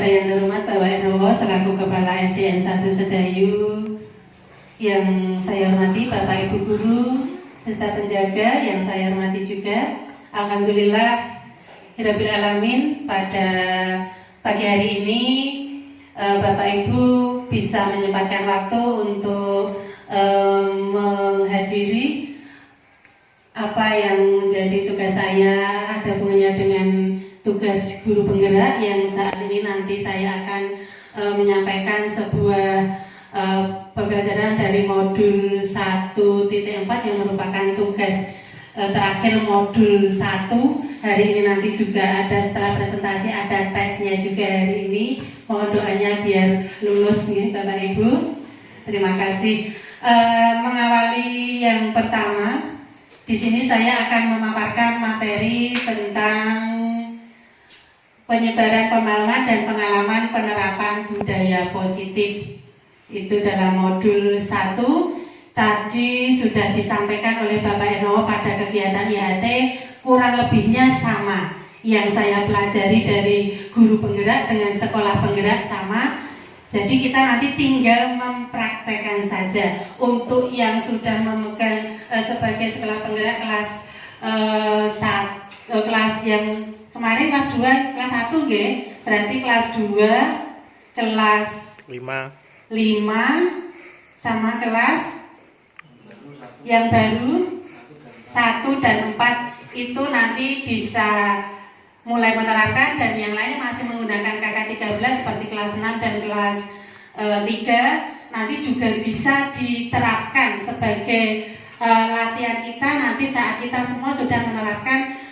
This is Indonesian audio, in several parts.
Kepada yang terhormat Bapak Enowo selaku Kepala SDN 1 Sedayu, yang saya hormati Bapak Ibu Guru serta penjaga yang saya hormati juga. Alhamdulillah Rabbil Alamin, pada pagi hari ini Bapak Ibu bisa menyempatkan waktu untuk menghadiri apa yang menjadi tugas saya, ada hubungannya dengan tugas guru penggerak yang saat ini nanti saya akan menyampaikan sebuah pembelajaran dari modul 1.4 yang merupakan tugas terakhir modul 1. Hari ini nanti juga ada, setelah presentasi ada tesnya juga hari ini. Mohon doanya biar lulus nih Bapak Ibu. Terima kasih. Mengawali yang pertama, di sini saya akan memaparkan materi tentang penyebaran pemahaman dan pengalaman penerapan budaya positif. Itu dalam modul 1. Tadi sudah disampaikan oleh Bapak Enowo pada kegiatan IHT, kurang lebihnya sama. Yang saya pelajari dari guru penggerak dengan sekolah penggerak sama. Jadi kita nanti tinggal mempraktekkan saja. Untuk yang sudah memegang sebagai sekolah penggerak kelas yang kemarin kelas 2, kelas 1 nggih, berarti kelas 2, kelas 5 sama kelas yang baru 1 dan 4 itu nanti bisa mulai menerapkan, dan yang lainnya masih menggunakan KK13 seperti kelas 6 dan kelas 3 nanti juga bisa diterapkan sebagai latihan kita nanti saat kita semua sudah menerapkan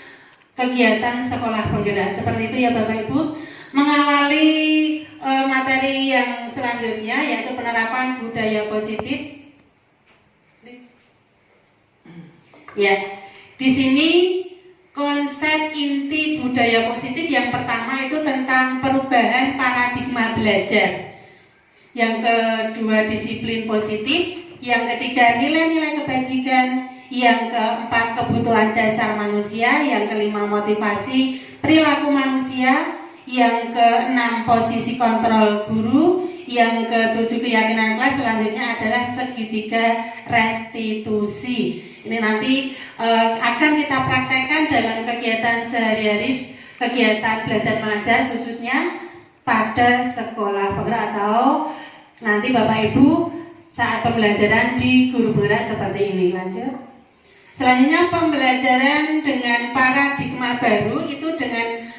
kegiatan sekolah penggerak. Seperti itu ya Bapak Ibu. Mengawali materi yang selanjutnya yaitu penerapan budaya positif. Ya, di sini konsep inti budaya positif yang pertama itu tentang perubahan paradigma belajar. Yang kedua disiplin positif, yang ketiga nilai-nilai kebajikan, yang keempat kebutuhan dasar manusia, yang kelima motivasi perilaku manusia, yang keenam posisi kontrol guru, yang ketujuh keyakinan kelas, selanjutnya adalah segitiga restitusi. Ini nanti akan kita praktekkan dalam kegiatan sehari-hari, kegiatan belajar mengajar khususnya pada sekolah penggerak atau nanti Bapak Ibu saat pembelajaran di guru penggerak seperti ini. Lanjut. Selanjutnya pembelajaran dengan paradigma baru itu dengan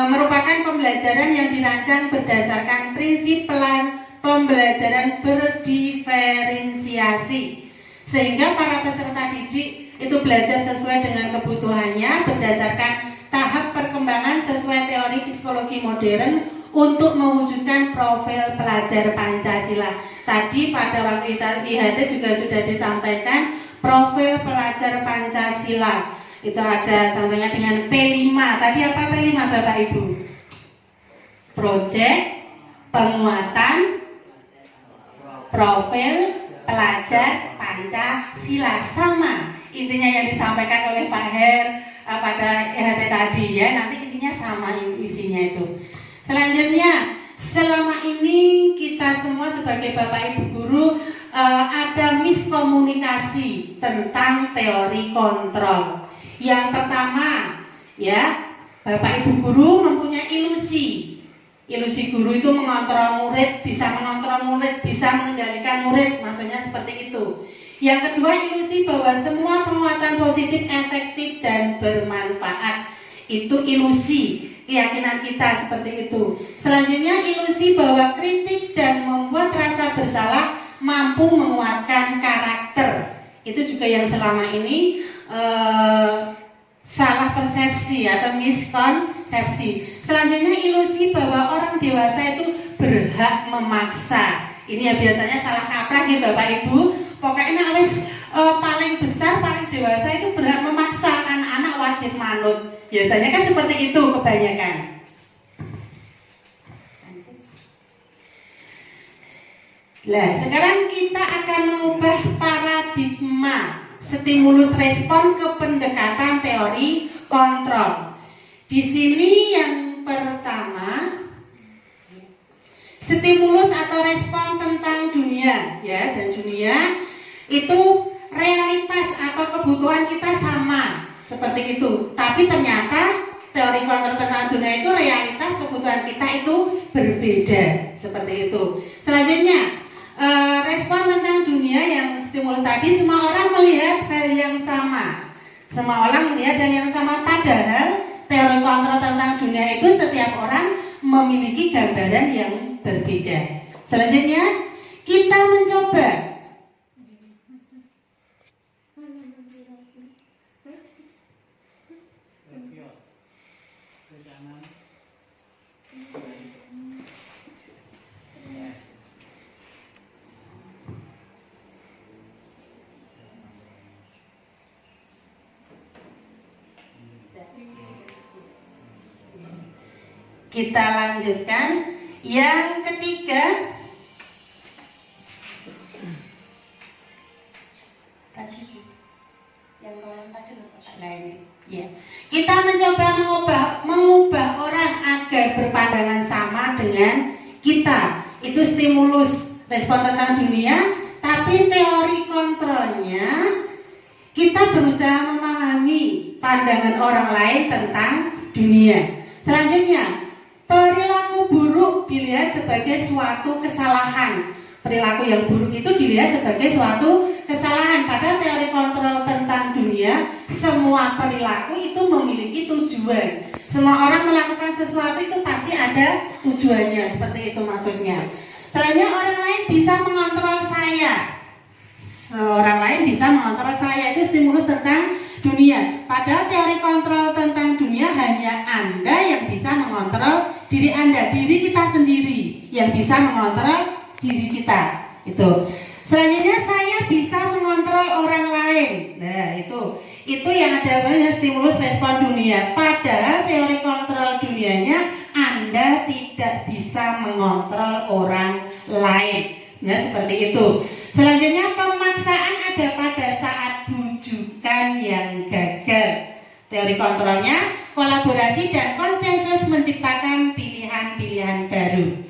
merupakan pembelajaran yang dirancang berdasarkan prinsip pembelajaran berdiferensiasi, sehingga para peserta didik itu belajar sesuai dengan kebutuhannya berdasarkan tahap perkembangan sesuai teori psikologi modern untuk mewujudkan profil pelajar Pancasila. Tadi pada waktu IHT juga sudah disampaikan profil pelajar Pancasila. Itu ada contohnya dengan P5. Tadi apa P5 Bapak Ibu? Project penguatan profil pelajar Pancasila. Sama intinya yang disampaikan oleh Pak Her pada IHT tadi ya. Nanti intinya sama isinya itu. Selanjutnya, selama ini kita semua sebagai Bapak Ibu guru ada miskomunikasi tentang teori kontrol. Yang pertama, ya, Bapak Ibu guru mempunyai ilusi. Ilusi guru itu mengontrol murid, bisa mengendalikan murid, maksudnya seperti itu. Yang kedua, ilusi bahwa semua penguatan positif efektif dan bermanfaat. Itu ilusi, keyakinan kita seperti itu. Selanjutnya, ilusi bahwa kritik dan membuat rasa bersalah mampu menguatkan karakter. Itu juga yang selama ini salah persepsi atau miskonsepsi. Selanjutnya ilusi bahwa orang dewasa itu berhak memaksa. Ini ya biasanya salah kaprah ya Bapak Ibu. Pokoknya paling besar, paling dewasa itu berhak memaksa, anak-anak wajib manut. Biasanya kan seperti itu kebanyakan. Nah, sekarang kita akan mengubah paradigma stimulus respon ke pendekatan teori kontrol. Di sini yang pertama stimulus atau respon tentang dunia, ya, dan dunia itu realitas atau kebutuhan kita sama seperti itu. Tapi ternyata teori kontrol tentang dunia itu realitas kebutuhan kita itu berbeda seperti itu. Selanjutnya respon tentang dunia yang stimulus tadi, semua orang melihat hal yang sama. Semua orang melihat hal yang sama, padahal teori kontrol tentang dunia itu setiap orang memiliki gambaran yang berbeda. Selanjutnya kita mencoba kita lanjutkan yang ketiga. Nah ini, ya. Kita mencoba mengubah orang agar berpandangan sama dengan kita. Itu stimulus respon tentang dunia, tapi teori kontrolnya kita berusaha memahami pandangan orang lain tentang dunia. Selanjutnya, perilaku buruk dilihat sebagai suatu kesalahan. Perilaku yang buruk itu dilihat sebagai suatu kesalahan. Pada teori kontrol tentang dunia, semua perilaku itu memiliki tujuan. Semua orang melakukan sesuatu itu pasti ada tujuannya. Seperti itu maksudnya. Selanjutnya, orang lain bisa mengontrol saya. Orang lain bisa mengontrol saya. Itu stimulus tentang dunia. Padahal teori kontrol tentang dunia hanya Anda yang bisa mengontrol diri Anda, diri kita sendiri yang bisa mengontrol diri kita. Itu. Selanjutnya, saya bisa mengontrol orang lain. Nah, itu yang ada namanya stimulus respon dunia. Padahal teori kontrol dunianya Anda tidak bisa mengontrol orang lain. Sebenarnya seperti itu. Selanjutnya, pemaksaan ada pada saat bujukan yang gagal. Teori kontrolnya kolaborasi dan konsensus menciptakan pilihan-pilihan baru.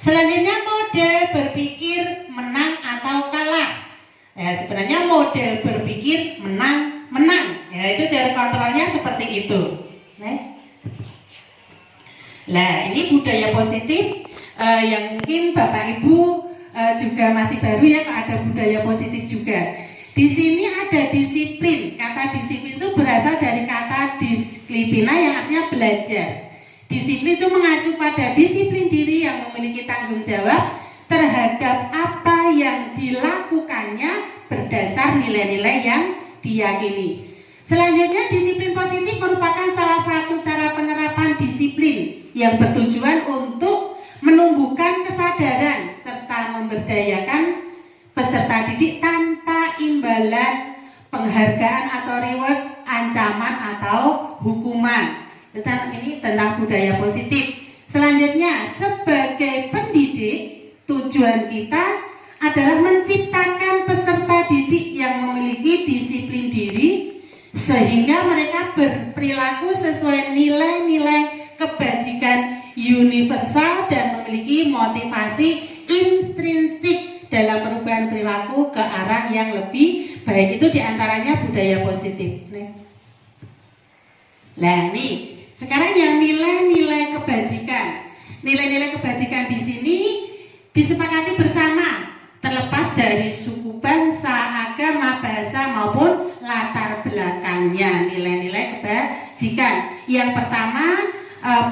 Selanjutnya, model berpikir menang atau kalah. Ya, sebenarnya model berpikir menang. Ya, itu teori kontrolnya seperti itu. Nah, ini budaya positif yang mungkin Bapak Ibu juga masih baru ya, ada budaya positif juga. Di sini ada disiplin. Kata disiplin itu berasal dari kata disiplina yang artinya belajar. Disiplin itu mengacu pada disiplin diri yang memiliki tanggung jawab terhadap apa yang dilakukannya berdasar nilai-nilai yang diyakini. Selanjutnya, disiplin positif merupakan salah satu cara penerapan disiplin yang bertujuan untuk menumbuhkan kesadaran serta memberdayakan peserta didik tanpa imbalan penghargaan atau reward, ancaman atau hukuman. Ini tentang budaya positif. Selanjutnya, sebagai pendidik, tujuan kita adalah menciptakan peserta didik yang memiliki disiplin diri sehingga mereka berperilaku sesuai nilai-nilai kebajikan universal dan memiliki motivasi intrinsik dalam perubahan perilaku ke arah yang lebih baik. Itu diantaranya budaya positif. Nah, nih sekarang yang nilai-nilai kebajikan. Nilai-nilai kebajikan di sini disepakati bersama, terlepas dari suku, bangsa, agama, bahasa maupun latar belakangnya. Nilai-nilai kebajikan. Yang pertama,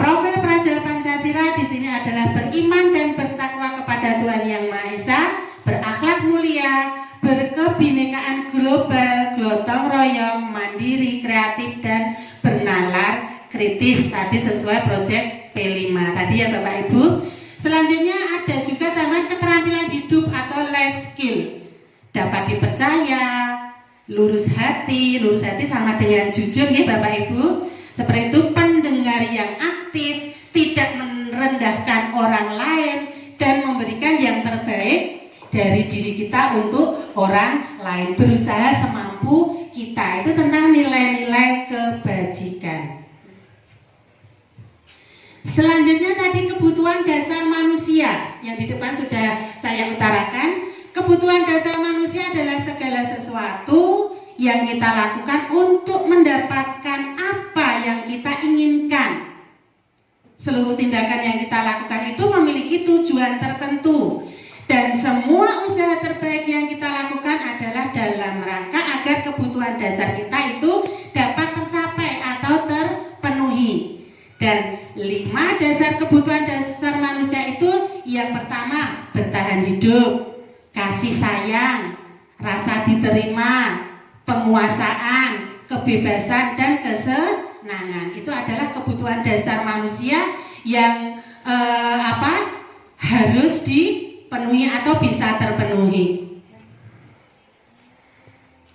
profil pelajar Pancasila di sini adalah beriman dan bertakwa kepada Tuhan Yang Maha Esa, berakhlak mulia, berkebinekaan global, gotong royong, mandiri, kreatif dan bernalar kritis. Tadi sesuai proyek P5 tadi ya Bapak Ibu. Selanjutnya ada juga tambahan keterampilan hidup atau life skill. Dapat dipercaya, lurus hati sama dengan jujur ya Bapak Ibu. Seperti itu, pendengar yang aktif, tidak merendahkan orang lain dan memberikan yang terbaik dari diri kita untuk orang lain. Berusaha semampu kita. Itu tentang nilai-nilai kebajikan. Selanjutnya tadi kebutuhan dasar manusia yang di depan sudah saya utarakan. Kebutuhan dasar manusia adalah segala sesuatu yang kita lakukan untuk mendapatkan apa yang kita inginkan. Seluruh tindakan yang kita lakukan itu memiliki tujuan tertentu. Dan semua usaha terbaik yang kita lakukan adalah dalam rangka agar kebutuhan dasar kita itu dapat tercapai atau terpenuhi. Dan 5 dasar kebutuhan dasar manusia itu, yang pertama bertahan hidup, kasih sayang, rasa diterima, penguasaan, kebebasan, dan kesenangan. Itu adalah kebutuhan dasar manusia yang harus dipenuhi atau bisa terpenuhi.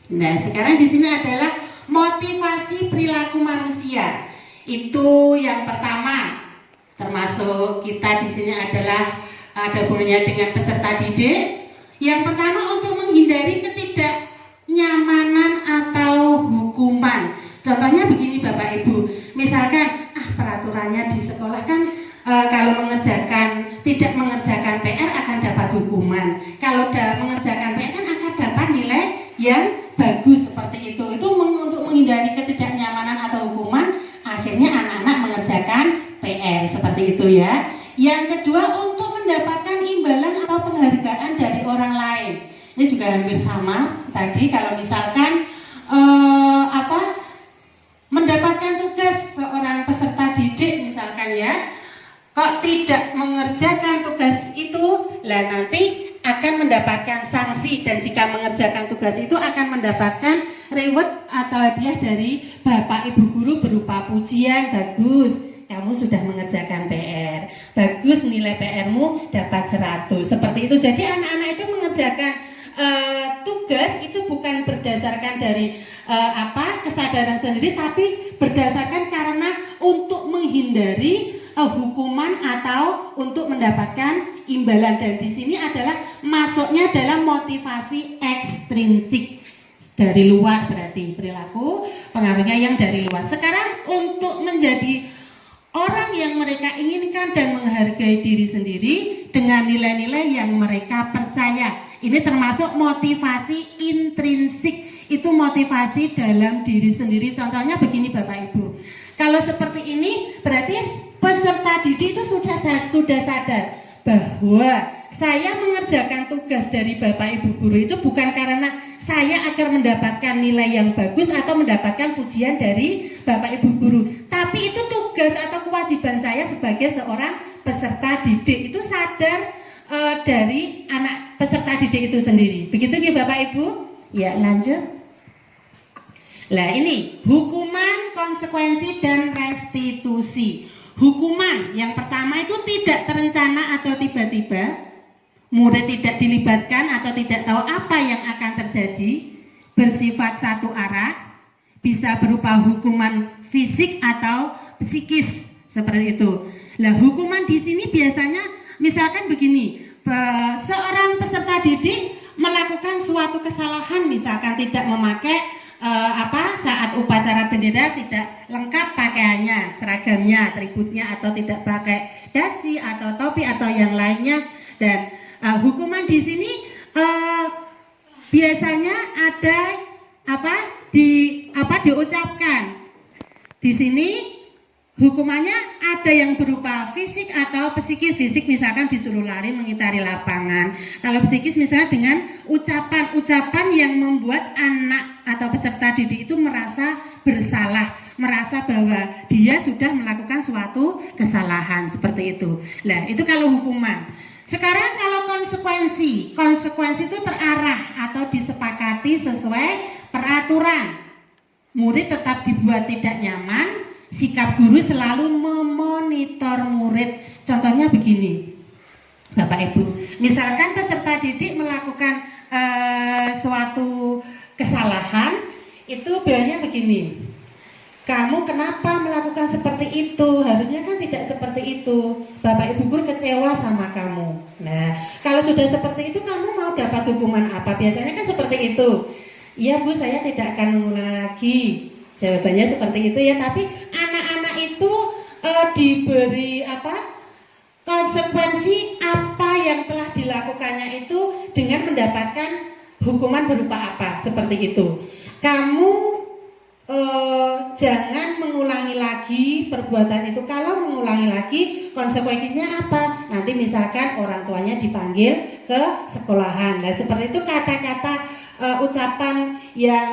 Nah, sekarang di sini adalah motivasi perilaku manusia. Itu yang pertama, termasuk kita di sini adalah ada hubungannya dengan peserta didik. Yang pertama, untuk menghindari ketidaknyamanan atau hukuman. Contohnya begini Bapak Ibu, misalkan peraturannya di sekolah kan kalau tidak mengerjakan PR akan dapat hukuman. Kalau mengerjakan PR kan akan dapat nilai yang bagus seperti itu. Itu untuk menghindari ketidaknyamanan atau hukuman, akhirnya anak-anak mengerjakan PR seperti itu ya. Yang kedua, untuk mendapatkan imbalan atau penghargaan dari orang lain. Ini juga hampir sama tadi. Kalau misalkan mendapatkan tugas seorang peserta didik misalkan ya, kok tidak mengerjakan tugas itu, lah nanti akan mendapatkan sanksi. Dan jika mengerjakan tugas itu akan mendapatkan reward atau hadiah dari Bapak Ibu guru berupa pujian, bagus, kamu sudah mengerjakan PR, bagus, nilai PR-mu dapat 100, seperti itu. Jadi anak-anak itu mengerjakan tugas itu bukan berdasarkan dari kesadaran sendiri, tapi berdasarkan karena untuk menghindari hukuman atau untuk mendapatkan imbalan. Dan di sini adalah masuknya adalah motivasi ekstrinsik dari luar, berarti perilaku pengaruhnya yang dari luar. Sekarang untuk menjadi orang yang mereka inginkan dan menghargai diri sendiri dengan nilai-nilai yang mereka percaya. Ini termasuk motivasi intrinsik. Itu motivasi dalam diri sendiri. Contohnya begini Bapak Ibu. Kalau seperti ini berarti peserta didik itu sudah sadar bahwa saya mengerjakan tugas dari Bapak Ibu guru itu bukan karena saya agar mendapatkan nilai yang bagus atau mendapatkan pujian dari Bapak Ibu guru, tapi itu tugas atau kewajiban saya sebagai seorang peserta didik. Itu sadar dari anak peserta didik itu sendiri. Begitu ya Bapak Ibu? Ya, lanjut. Lah ini hukuman, konsekuensi, dan restitusi. Hukuman yang pertama itu tidak terencana atau tiba-tiba, murid tidak dilibatkan atau tidak tahu apa yang akan terjadi, bersifat satu arah, bisa berupa hukuman fisik atau psikis seperti itu. Nah, hukuman di sini biasanya misalkan begini, seorang peserta didik melakukan suatu kesalahan, misalkan tidak memakai saat upacara bendera tidak lengkap pakaiannya, seragamnya, atributnya, atau tidak pakai dasi atau topi atau yang lainnya. Dan hukuman di sini biasanya ada diucapkan. Di sini hukumannya ada yang berupa fisik atau psikis. Fisik misalkan disuruh lari mengitari lapangan. Kalau psikis misalnya dengan ucapan-ucapan yang membuat anak atau peserta didik itu merasa bersalah, merasa bahwa dia sudah melakukan suatu kesalahan seperti itu. Nah, itu kalau hukuman. Sekarang kalau konsekuensi itu terarah atau disepakati sesuai peraturan. Murid tetap dibuat tidak nyaman, sikap guru selalu memonitor murid. Contohnya begini, Bapak Ibu, misalkan peserta didik melakukan suatu kesalahan, itu bilangnya begini, kamu kenapa melakukan seperti itu? Harusnya kan tidak seperti itu. Bapak Ibu guru kecewa sama kamu. Nah, kalau sudah seperti itu kamu mau dapat hukuman apa? Biasanya kan seperti itu. Iya Bu, saya tidak akan mengulang lagi. Jawabannya seperti itu ya. Tapi anak-anak itu diberi konsekuensi apa yang telah dilakukannya itu dengan mendapatkan hukuman berupa apa, seperti itu. Kamu jangan mengulangi lagi perbuatan itu. Kalau mengulangi lagi, konsekuensinya apa? Nanti misalkan orang tuanya dipanggil ke sekolahan. Nah, seperti itu kata-kata ucapan yang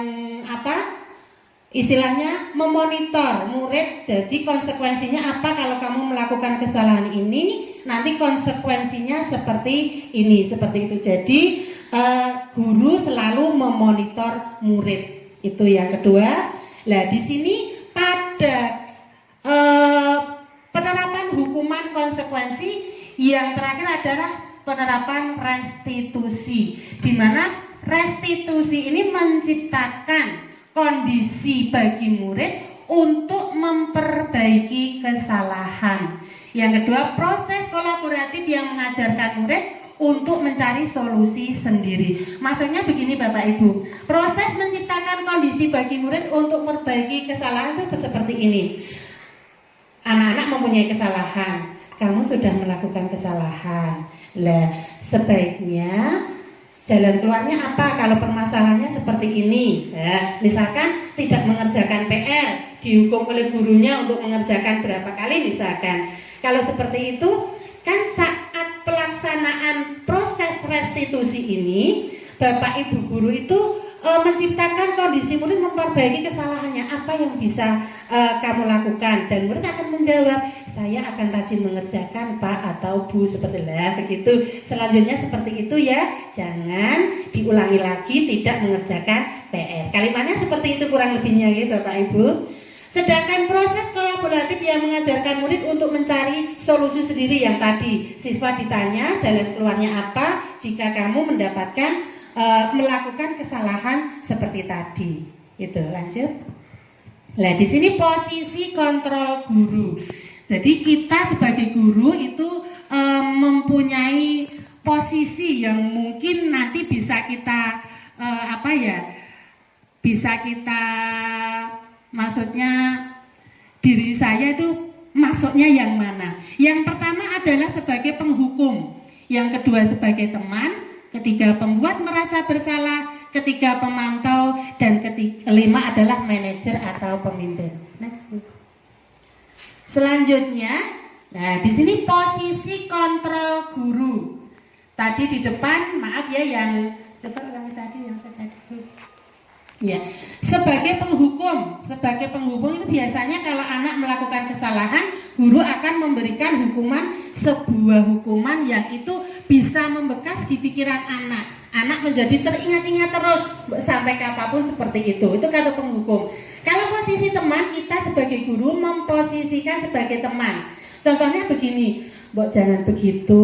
istilahnya memonitor murid. Jadi konsekuensinya apa kalau kamu melakukan kesalahan ini? Nanti konsekuensinya seperti ini, seperti itu. Jadi guru selalu memonitor murid. Itu yang kedua. Nah, di sini pada penerapan hukuman konsekuensi yang terakhir adalah penerapan restitusi, di mana restitusi ini menciptakan kondisi bagi murid untuk memperbaiki kesalahan. Yang kedua, proses kolaboratif yang mengajarkan murid untuk mencari solusi sendiri. Maksudnya begini Bapak Ibu, proses menciptakan kondisi bagi murid untuk memperbaiki kesalahan itu seperti ini. Anak-anak mempunyai kesalahan, kamu sudah melakukan kesalahan. Lah, sebaiknya jalan keluarnya apa kalau permasalahannya seperti ini? Nah, misalkan tidak mengerjakan PR, dihukum oleh gurunya untuk mengerjakan berapa kali misalkan. Kalau seperti itu, kan saat pelaksanaan proses restitusi ini, Bapak Ibu guru itu menciptakan kondisi murid memperbaiki kesalahannya. Apa yang bisa kamu lakukan? Dan murid akan menjawab, saya akan rajin mengerjakan Pak atau Bu, seperti lah begitu. Selanjutnya seperti itu ya, jangan diulangi lagi tidak mengerjakan PR. Kalimatnya seperti itu kurang lebihnya gitu Bapak Ibu. Sedangkan proses kolaboratif yang mengajarkan murid untuk mencari solusi sendiri yang tadi siswa ditanya jalan keluarnya apa jika kamu mendapatkan melakukan kesalahan seperti tadi. Itu lanjut. Nah, di sini posisi kontrol guru. Jadi kita sebagai guru itu mempunyai posisi yang mungkin nanti bisa kita bisa kita maksudnya diri saya itu masuknya yang mana? Yang pertama adalah sebagai penghukum, yang kedua sebagai teman, ketiga pembuat merasa bersalah, ketiga pemantau, dan kelima adalah manajer atau pemimpin. Next. Selanjutnya, nah di sini posisi kontrol guru. Tadi di depan, maaf ya yang coba ulangi tadi yang saya tadi. Ya, sebagai penghukum itu biasanya kalau anak melakukan kesalahan, guru akan memberikan sebuah hukuman yang itu bisa membekas di pikiran anak. Anak menjadi teringat-ingat terus sampai kapanpun seperti itu. Itu kata penghukum. Kalau posisi teman, kita sebagai guru memposisikan sebagai teman. Contohnya begini, Mbok jangan begitu.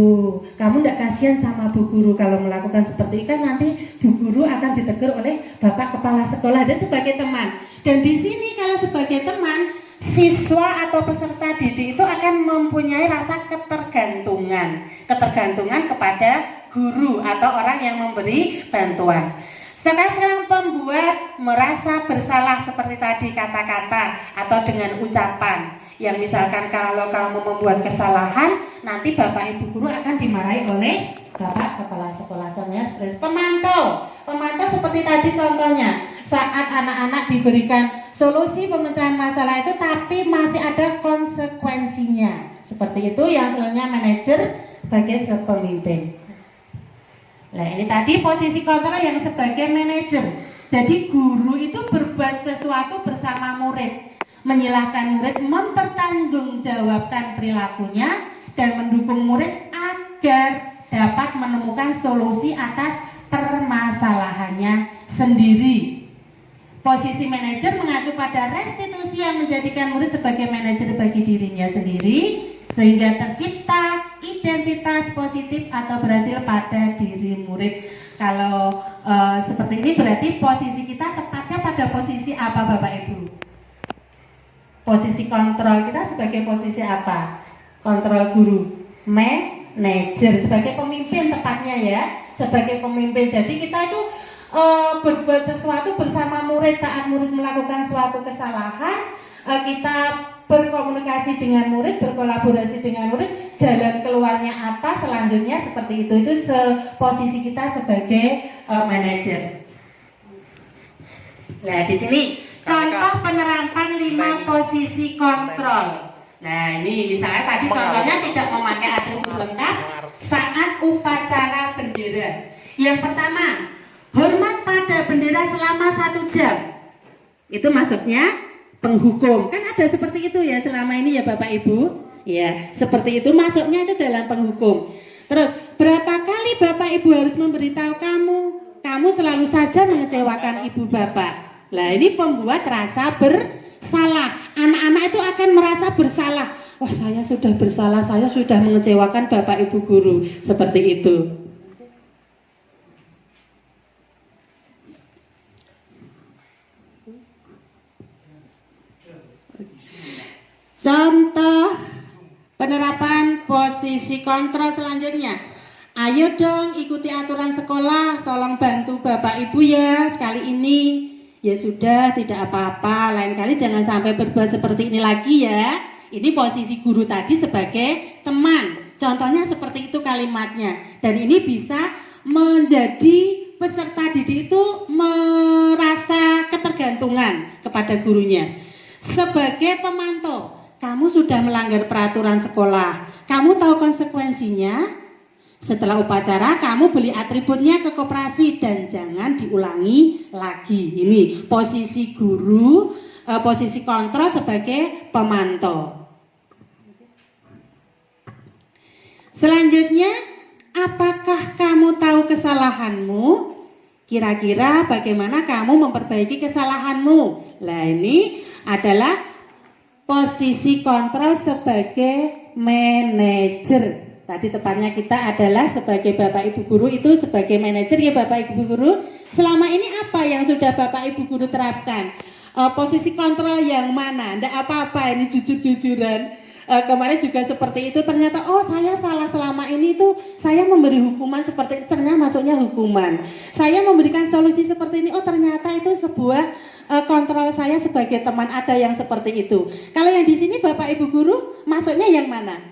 Kamu tidak kasihan sama Bu Guru kalau melakukan seperti itu, kan nanti Bu Guru akan ditegur oleh Bapak Kepala Sekolah dan sebagai teman. Dan di sini kalau sebagai teman, siswa atau peserta didik itu akan mempunyai rasa ketergantungan kepada guru atau orang yang memberi bantuan. Sekarang pembuat merasa bersalah seperti tadi kata-kata atau dengan ucapan. Yang misalkan kalau kamu membuat kesalahan, nanti Bapak Ibu guru akan dimarahi oleh Bapak Kepala Sekolah. Contohnya seperti pemantau seperti tadi contohnya, saat anak-anak diberikan solusi pemecahan masalah itu tapi masih ada konsekuensinya. Seperti itu yang selanjutnya manajer sebagai pemimpin. Nah ini tadi posisi kontrol yang sebagai manajer. Jadi guru itu berbuat sesuatu bersama murid, menyilahkan murid mempertanggungjawabkan perilakunya dan mendukung murid agar dapat menemukan solusi atas permasalahannya sendiri. Posisi manajer mengacu pada restitusi yang menjadikan murid sebagai manajer bagi dirinya sendiri sehingga tercipta identitas positif atau berhasil pada diri murid. Kalau seperti ini berarti posisi kita tepatnya pada posisi apa Bapak Ibu? Posisi kontrol kita sebagai posisi apa? Kontrol guru, manajer, sebagai pemimpin tepatnya ya, sebagai pemimpin. Jadi kita itu berbuat sesuatu bersama murid saat murid melakukan suatu kesalahan, kita berkomunikasi dengan murid, berkolaborasi dengan murid, jalan keluarnya apa selanjutnya seperti itu. Itu posisi kita sebagai manajer. Nah, di sini contoh penerapan 5 posisi kontrol. Nah, ini misalnya tadi contohnya tidak memakai atribut lengkap saat upacara bendera. Yang pertama, hormat pada bendera selama 1 jam. Itu maksudnya penghukum. Kan ada seperti itu ya selama ini ya Bapak Ibu. Ya, seperti itu masuknya itu dalam penghukum. Terus, berapa kali Bapak Ibu harus memberitahu kamu selalu saja mengecewakan ibu bapak. Nah, ini pembuat rasa bersalah. Anak-anak itu akan merasa bersalah. Wah, saya sudah bersalah, saya sudah mengecewakan Bapak Ibu guru. Seperti itu. Contoh penerapan posisi kontrol selanjutnya. Ayo dong ikuti aturan sekolah, tolong bantu Bapak Ibu ya sekali ini. Ya sudah, tidak apa-apa, lain kali jangan sampai berbuat seperti ini lagi ya. Ini posisi guru tadi sebagai teman. Contohnya seperti itu kalimatnya. Dan ini bisa menjadi peserta didik itu merasa ketergantungan kepada gurunya. Sebagai pemantau, kamu sudah melanggar peraturan sekolah, kamu tahu konsekuensinya. Setelah upacara, kamu beli atributnya ke koperasi dan jangan diulangi lagi. Ini posisi guru, posisi kontrol sebagai pemantau. Selanjutnya, apakah kamu tahu kesalahanmu? Kira-kira bagaimana kamu memperbaiki kesalahanmu? Nah, ini adalah posisi kontrol sebagai manajer. Tadi tepatnya kita adalah sebagai Bapak Ibu Guru itu sebagai manajer ya Bapak Ibu Guru. Selama ini apa yang sudah Bapak Ibu Guru terapkan? Posisi kontrol yang mana? Nggak apa-apa, ini jujur-jujuran. Kemarin juga seperti itu, ternyata oh saya salah selama ini itu saya memberi hukuman seperti itu, ternyata masuknya hukuman. Saya memberikan solusi seperti ini, oh ternyata itu sebuah kontrol saya sebagai teman ada yang seperti itu. Kalau yang di sini Bapak Ibu Guru masuknya yang mana?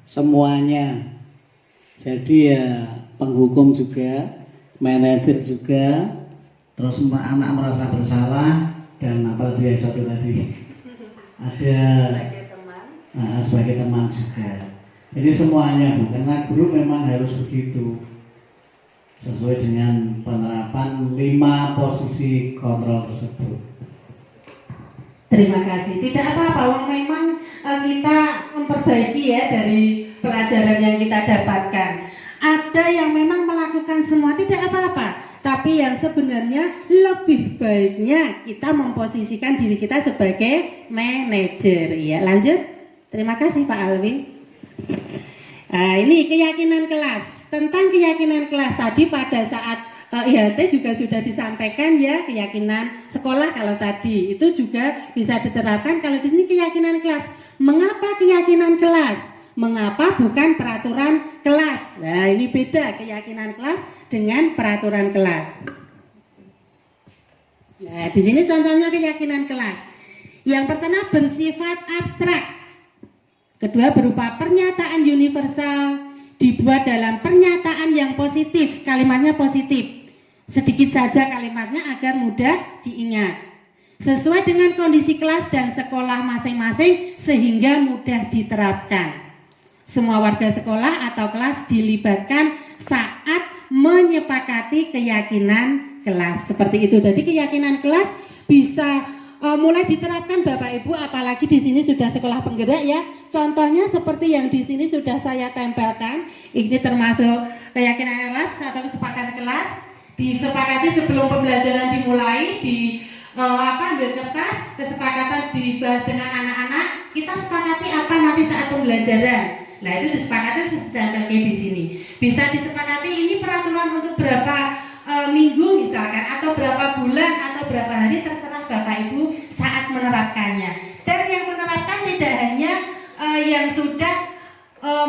Semuanya. Jadi ya penghukum juga, manajer juga, terus anak merasa bersalah dan apa yang satu tadi ada sebagai teman juga. Jadi semuanya Bu, karena guru memang harus begitu sesuai dengan penerapan 5 posisi kontrol tersebut. Terima kasih. Tidak apa-apa, memang kita memperbaiki ya dari pelajaran yang kita dapatkan. Ada yang memang melakukan semua, tidak apa-apa. Tapi yang sebenarnya lebih baiknya kita memposisikan diri kita sebagai manajer. Ya, lanjut. Terima kasih Pak Alwi. Nah, ini keyakinan kelas. Tentang keyakinan kelas tadi pada saat IHT juga sudah disampaikan ya, keyakinan sekolah kalau tadi itu juga bisa diterapkan kalau di sini keyakinan kelas. Mengapa keyakinan kelas? Mengapa bukan peraturan kelas? Nah, ini beda keyakinan kelas dengan peraturan kelas. Nah, di sini contohnya keyakinan kelas. Yang pertama bersifat abstrak. Kedua berupa pernyataan universal, dibuat dalam pernyataan yang positif, kalimatnya positif. Sedikit saja kalimatnya agar mudah diingat. Sesuai dengan kondisi kelas dan sekolah masing-masing sehingga mudah diterapkan. Semua warga sekolah atau kelas dilibatkan saat menyepakati keyakinan kelas. Seperti itu. Jadi keyakinan kelas bisa mulai diterapkan Bapak Ibu, apalagi di sini sudah sekolah penggerak ya. Contohnya seperti yang di sini sudah saya tempelkan. Ini termasuk keyakinan kelas atau kesepakatan kelas. Disepakati sebelum pembelajaran dimulai ambil kertas, kesepakatan dibahas dengan anak-anak. Kita sepakati apa nanti saat pembelajaran. Nah, itu disepakati sudah kayak di sini. Bisa disepakati ini peraturan untuk berapa minggu misalkan, atau berapa bulan, atau berapa hari, terserah Bapak Ibu saat menerapkannya. Dan yang menerapkan tidak hanya yang sudah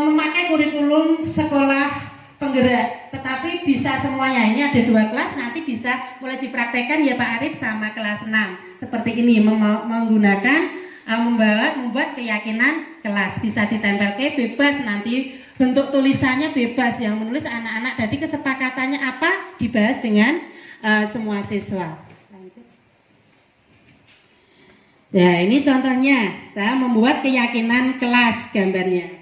memakai kurikulum sekolah penggerak, tetapi bisa semuanya. Ini ada 2 kelas, nanti bisa mulai dipraktekkan ya Pak Arif sama kelas 6 seperti ini, menggunakan membuat keyakinan kelas. Bisa ditempel ke bebas, nanti bentuk tulisannya bebas, yang menulis anak-anak. Jadi kesepakatannya apa dibahas dengan semua siswa. Nah, ini contohnya, saya membuat keyakinan kelas, gambarnya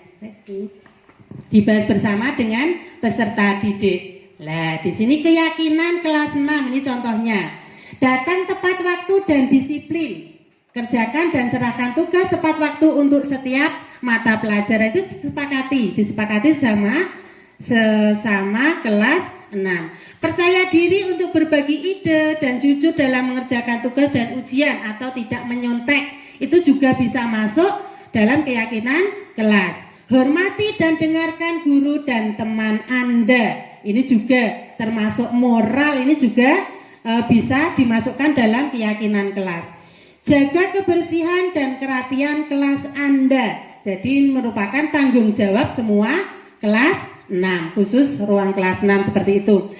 dibahas bersama dengan peserta didik. Nah, di sini keyakinan kelas 6, ini contohnya. Datang tepat waktu dan disiplin. Kerjakan dan serahkan tugas tepat waktu untuk setiap mata pelajaran. Itu disepakati sesama kelas 6. Percaya diri untuk berbagi ide dan jujur dalam mengerjakan tugas dan ujian atau tidak menyontek. Itu juga bisa masuk dalam keyakinan kelas. Hormati dan dengarkan guru dan teman Anda. Ini juga termasuk moral, ini juga bisa dimasukkan dalam keyakinan kelas. Jaga kebersihan dan kerapian kelas Anda. Jadi merupakan tanggung jawab semua kelas 6, khusus ruang kelas 6 seperti itu.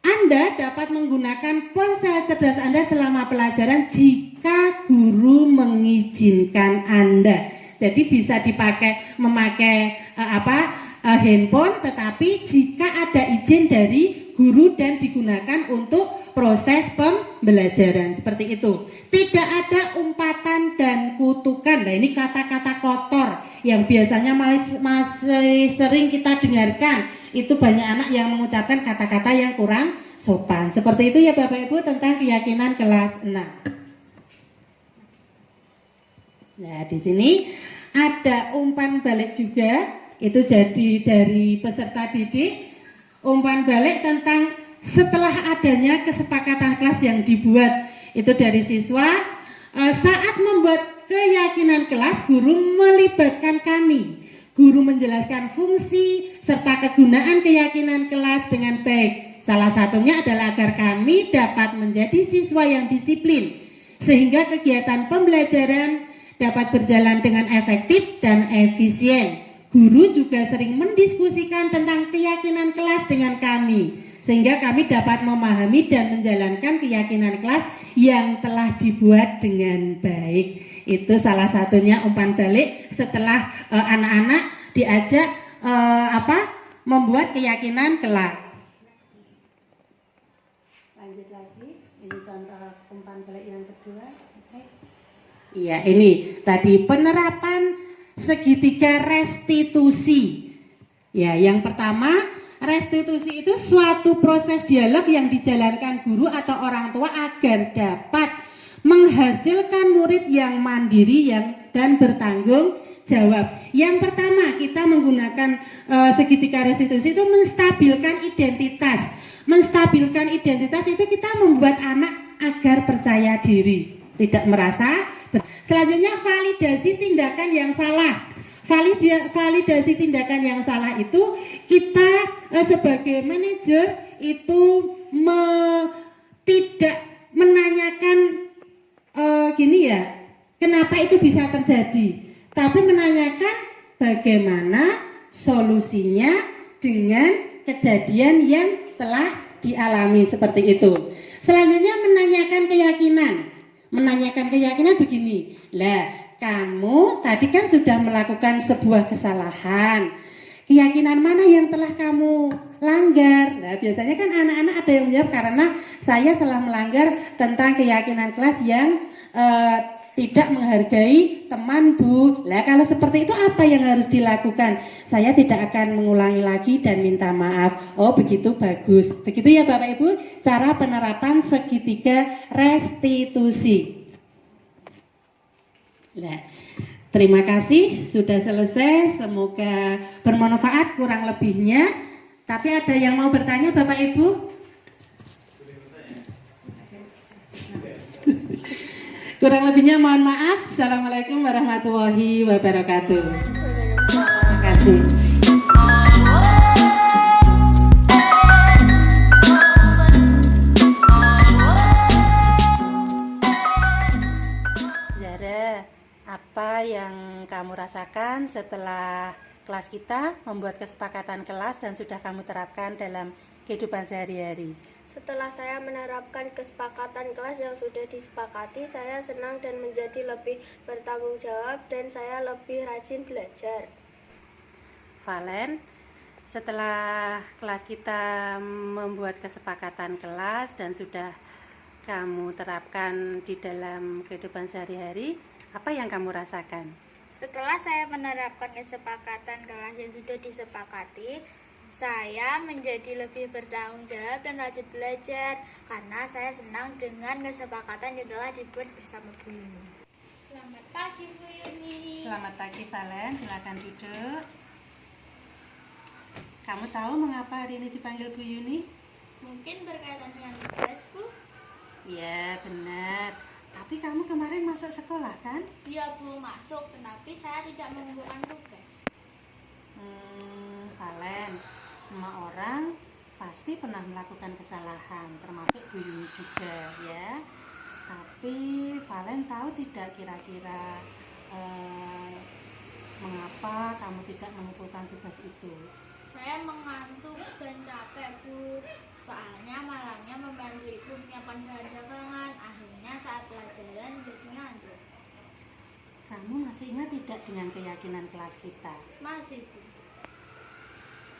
Anda dapat menggunakan ponsel cerdas Anda selama pelajaran jika guru mengizinkan Anda. Jadi bisa memakai handphone, tetapi jika ada izin dari guru dan digunakan untuk proses pembelajaran seperti itu. Tidak ada umpatan dan kutukan. Nah, ini kata-kata kotor yang biasanya masih sering kita dengarkan. Itu banyak anak yang mengucapkan kata-kata yang kurang sopan. Seperti itu ya Bapak Ibu tentang keyakinan kelas 6. Nah, di sini ada umpan balik juga. Itu jadi dari peserta didik. Umpan balik tentang setelah adanya kesepakatan kelas yang dibuat itu dari siswa, saat membuat keyakinan kelas, guru melibatkan kami. Guru menjelaskan fungsi serta kegunaan keyakinan kelas dengan baik. Salah satunya adalah agar kami dapat menjadi siswa yang disiplin, sehingga kegiatan pembelajaran dapat berjalan dengan efektif dan efisien. Guru juga sering mendiskusikan tentang keyakinan kelas dengan kami, sehingga kami dapat memahami dan menjalankan keyakinan kelas yang telah dibuat dengan baik. Itu salah satunya umpan balik setelah anak-anak diajak membuat keyakinan kelas. Lanjut lagi, ini contoh umpan balik yang kedua. Iya, ini tadi penerapan segitiga restitusi. Ya, yang pertama, restitusi itu suatu proses dialog yang dijalankan guru atau orang tua agar dapat menghasilkan murid yang mandiri dan bertanggung jawab. Yang pertama, kita menggunakan segitiga restitusi itu menstabilkan identitas. Menstabilkan identitas itu kita membuat anak agar percaya diri, tidak merasa. Selanjutnya, validasi tindakan yang salah. Validasi tindakan yang salah itu kita sebagai manajer itu tidak menanyakan kenapa itu bisa terjadi, tapi menanyakan bagaimana solusinya dengan kejadian yang telah dialami seperti itu. Selanjutnya, menanyakan keyakinan. Menanyakan keyakinan begini, lah kamu tadi kan sudah melakukan sebuah kesalahan, keyakinan mana yang telah kamu langgar? Nah, biasanya kan anak-anak ada yang menjawab, karena saya telah melanggar tentang keyakinan kelas yang tidak menghargai teman Bu. Lah kalau seperti itu apa yang harus dilakukan? Saya tidak akan mengulangi lagi dan minta maaf. Oh begitu, bagus. Begitu ya Bapak Ibu cara penerapan segitiga restitusi. Nah, terima kasih sudah selesai. Semoga bermanfaat kurang lebihnya. Tapi ada yang mau bertanya Bapak Ibu? Kurang lebihnya mohon maaf. Assalamualaikum warahmatullahi wabarakatuh. Terima kasih. Zara, apa yang kamu rasakan setelah kelas kita membuat kesepakatan kelas dan sudah kamu terapkan dalam kehidupan sehari-hari. Setelah saya menerapkan kesepakatan kelas yang sudah disepakati, saya senang dan menjadi lebih bertanggung jawab dan saya lebih rajin belajar. Valen, setelah kelas kita membuat kesepakatan kelas dan sudah kamu terapkan di dalam kehidupan sehari-hari, apa yang kamu rasakan? Setelah saya menerapkan kesepakatan kelas yang sudah disepakati, saya menjadi lebih bertanggung jawab dan rajin belajar karena saya senang dengan kesepakatan yang telah dibuat bersama Bu Yuni. Selamat pagi Bu Yuni. Selamat pagi Valen, silakan duduk. Kamu tahu mengapa hari ini dipanggil Bu Yuni? Mungkin berkaitan dengan tugas Bu? Ya benar. Tapi kamu kemarin masuk sekolah kan? Iya Bu, masuk, tetapi saya tidak mengumpulkan tugas. Valen, semua orang pasti pernah melakukan kesalahan, termasuk Bu Yuni juga ya. Tapi Valen tahu tidak kira-kira mengapa kamu tidak mengumpulkan tugas itu? Saya mengantuk dan capek Bu, soalnya malamnya membantu Ibu menyiapkan bahan dagangan. Akhirnya saat pelajaran jadi ngantuk. Kamu masih ingat tidak dengan keyakinan kelas kita? Masih Bu.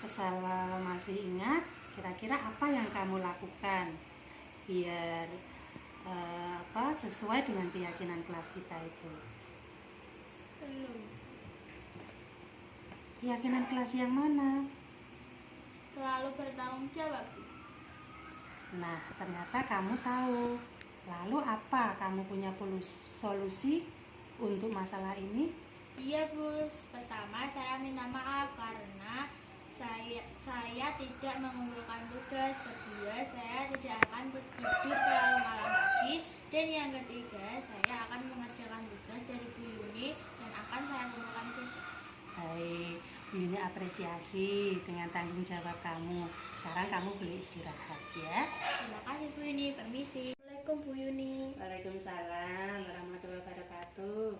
Kalau masih ingat, kira-kira apa yang kamu lakukan biar sesuai dengan keyakinan kelas kita itu? Belum. Keyakinan kelas yang mana? Selalu bertanggung jawab Bu. Nah, ternyata kamu tahu. Lalu apa kamu punya solusi untuk masalah ini? Iya Bu, pertama saya minta maaf karena saya tidak mengumpulkan tugas. Kedua, saya tidak akan tidur terlalu malam lagi. Dan yang ketiga, saya akan mengerjakan tugas dari Bu Yuni dan akan saya kumpulkan besok. Baik, Bu Yuni apresiasi dengan tanggung jawab kamu. Sekarang kamu boleh istirahat ya. Terima kasih Bu Yuni, permisi. Assalamualaikum Bu Yuni. Waalaikumsalam warahmatullahi wabarakatuh.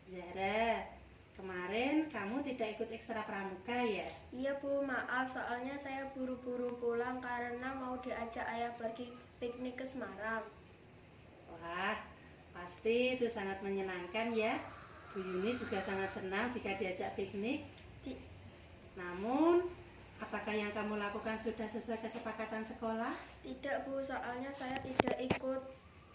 Zahra, kemarin kamu tidak ikut ekstra pramuka ya? Iya Bu, maaf soalnya saya buru-buru pulang karena mau diajak ayah pergi piknik ke Semarang. Wah, pasti itu sangat menyenangkan ya. Bu Yuni juga sangat senang jika diajak piknik. Namun, apakah yang kamu lakukan sudah sesuai kesepakatan sekolah? Tidak Bu, soalnya saya tidak ikut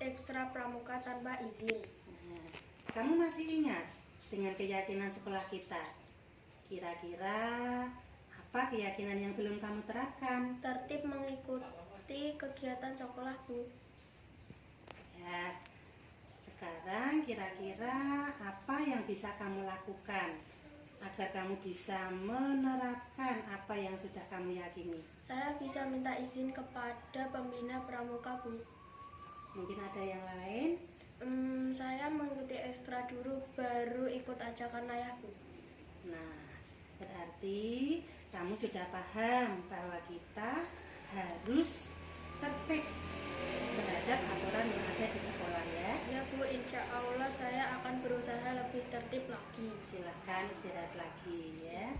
ekstra pramuka tanpa izin. Nah, kamu masih ingat dengan keyakinan sekolah kita? Kira-kira apa keyakinan yang belum kamu terapkan? Tertib mengikuti kegiatan sekolah Bu. Ya, sekarang kira-kira apa yang bisa kamu lakukan agar kamu bisa menerapkan apa yang sudah kamu yakini? Saya bisa minta izin kepada pembina pramuka Bu. Mungkin ada yang lain? Saya mengikuti ekstra dulu baru ikut ajakan ayah Bu. Nah, berarti kamu sudah paham bahwa kita harus tertib terhadap aturan yang ada di sekolah ya. Ya Bu, insya Allah saya akan berusaha lebih tertib lagi. Silahkan istirahat lagi ya.